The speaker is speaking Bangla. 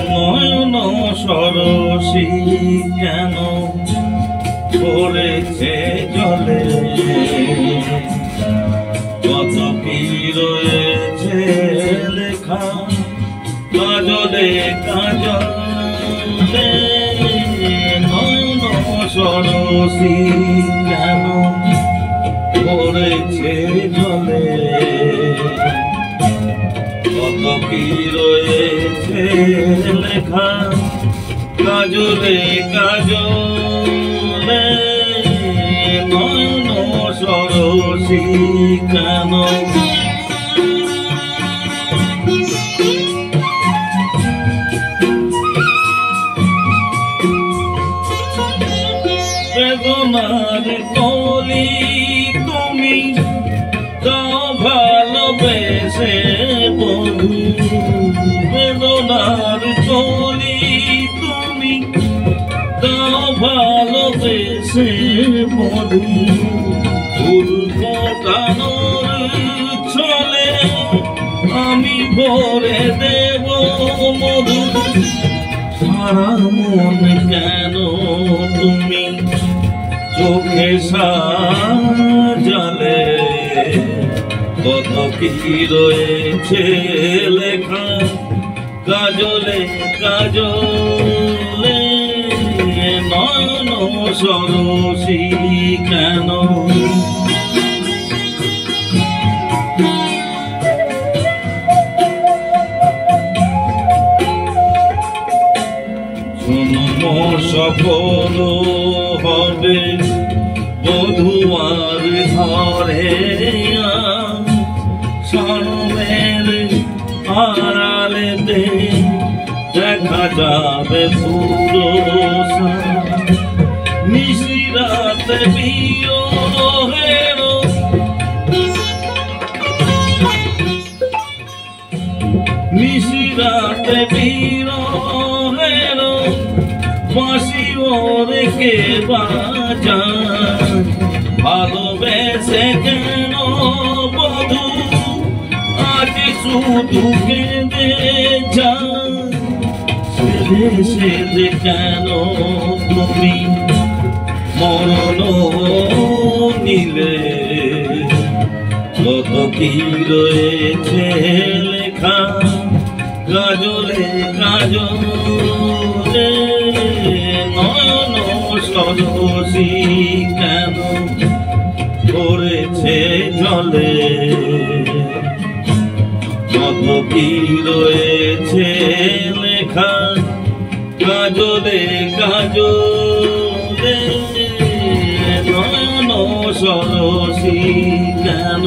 নয়ন সরসী কেন পড়েছে জলে, কত কি রয়েছে লেখা কাজলে কাজলে। নয়ন সরসী কেন পড়েছে জলে, কত কি রয়েছে লেখা কাজলে কাজলে। নয়ন সরসী কেন বেদনার কলি তুমি দাও ভালোবেসে বধু, বেদনার কলি তুমি দাও ভালোবেসে বধু। ফুল ফোটানোর ছলে আমি ভরে দেব মধু, সারা মন কেন তুমি চোখে সাজালে, কত কি রয়েছে লেখা কাজলে কাজলে। নয়ন সরসী কেন জন্ম সফল হবে বধুয়ার ঘরে, সরমের আড়ালেতে দেখা যাবে পুরো নিশিরাতে বিয়োহের, নিশিরাতে বিয়োহের বাঁশি ওরে কে বাজায়। ভালোবেসে কেন বধু আজ শুধু কেঁদে যায়, সেদে সেদে কেন তুমি মরণ নিলে, কত কি রয়েছে লেখা কাজলে কাজলে। নয়ন সরসী কেন পড়েছে জলে, কত কি রয়েছে লেখা কাজলে কাজলে। নয়ন সরসী কেন